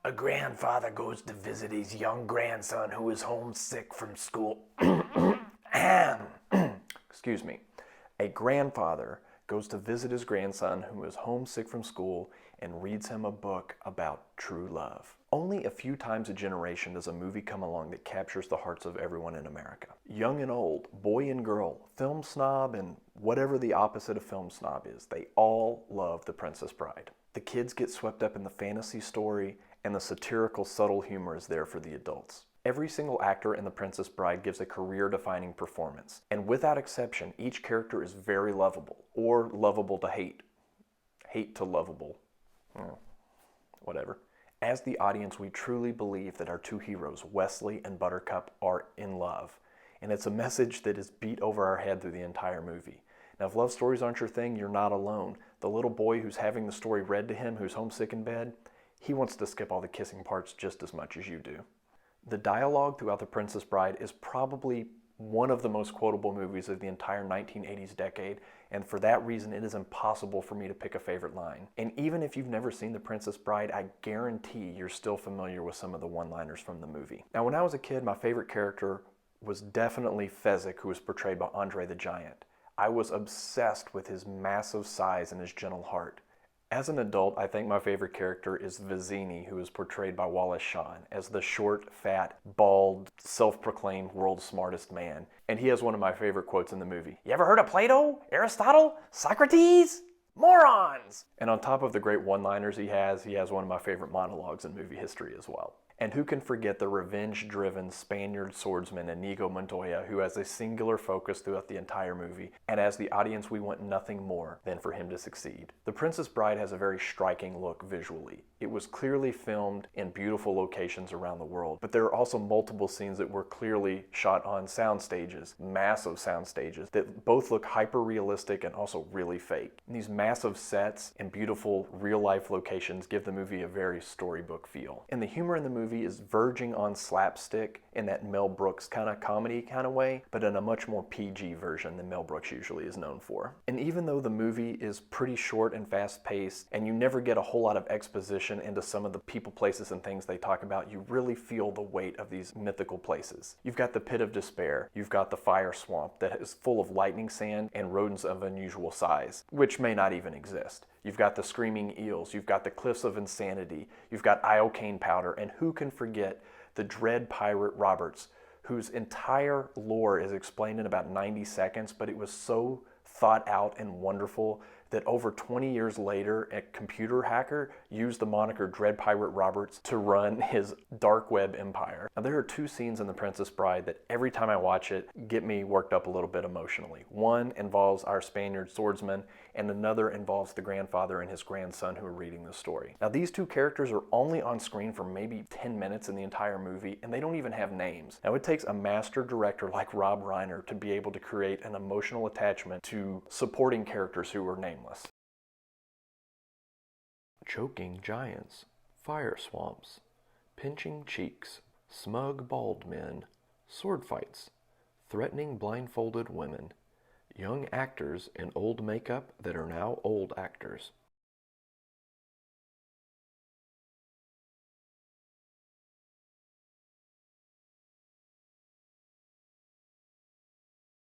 A grandfather goes to visit his young grandson who is homesick from school. Excuse me. A grandfather goes to visit his grandson who is homesick from school and reads him a book about true love. Only a few times a generation does a movie come along that captures the hearts of everyone in America. Young and old, boy and girl, film snob and whatever the opposite of film snob is, they all love The Princess Bride. The kids get swept up in the fantasy story, and the satirical, subtle humor is there for the adults. Every single actor in The Princess Bride gives a career-defining performance, and without exception, each character is very lovable, or lovable to hate. Hate to lovable. Whatever. As the audience, we truly believe that our two heroes, Wesley and Buttercup, are in love, and it's a message that is beat over our head through the entire movie. Now, if love stories aren't your thing, you're not alone. The little boy who's having the story read to him, who's homesick in bed, he wants to skip all the kissing parts just as much as you do. The dialogue throughout The Princess Bride is probably one of the most quotable movies of the entire 1980s decade, and for that reason it is impossible for me to pick a favorite line. And even if you've never seen The Princess Bride, I guarantee you're still familiar with some of the one-liners from the movie. Now, when I was a kid, my favorite character was definitely Fezzik, who was portrayed by André the Giant. I was obsessed with his massive size and his gentle heart. As an adult, I think my favorite character is Vizzini, who is portrayed by Wallace Shawn as the short, fat, bald, self-proclaimed world's smartest man. And he has one of my favorite quotes in the movie. You ever heard of Plato, Aristotle, Socrates? Morons! And on top of the great one-liners he has one of my favorite monologues in movie history as well. And who can forget the revenge-driven Spaniard swordsman Inigo Montoya, who has a singular focus throughout the entire movie, and as the audience we want nothing more than for him to succeed. The Princess Bride has a very striking look visually. It was clearly filmed in beautiful locations around the world, but there are also multiple scenes that were clearly shot on sound stages, massive sound stages, that both look hyper-realistic and also really fake. And these massive sets and beautiful real-life locations give the movie a very storybook feel. And the humor in the movie is verging on slapstick in that Mel Brooks kind of comedy kind of way, but in a much more PG version than Mel Brooks usually is known for. And even though the movie is pretty short and fast-paced, and you never get a whole lot of exposition into some of the people, places, and things they talk about, you really feel the weight of these mythical places. You've got the Pit of Despair, you've got the Fire Swamp that is full of lightning sand and rodents of unusual size, which may not even exist. You've got the Screaming Eels, you've got the Cliffs of Insanity, you've got iocane powder, and who can forget the Dread Pirate Roberts, whose entire lore is explained in about 90 seconds, but it was so thought out and wonderful that over 20 years later, a computer hacker used the moniker Dread Pirate Roberts to run his dark web empire. Now, there are two scenes in The Princess Bride that every time I watch it get me worked up a little bit emotionally. One involves our Spaniard swordsman, and another involves the grandfather and his grandson who are reading the story. Now, these two characters are only on screen for maybe 10 minutes in the entire movie, and they don't even have names. Now, it takes a master director like Rob Reiner to be able to create an emotional attachment to supporting characters who are nameless. Choking giants, fire swamps, pinching cheeks, smug bald men, sword fights, threatening blindfolded women, young actors in old makeup that are now old actors,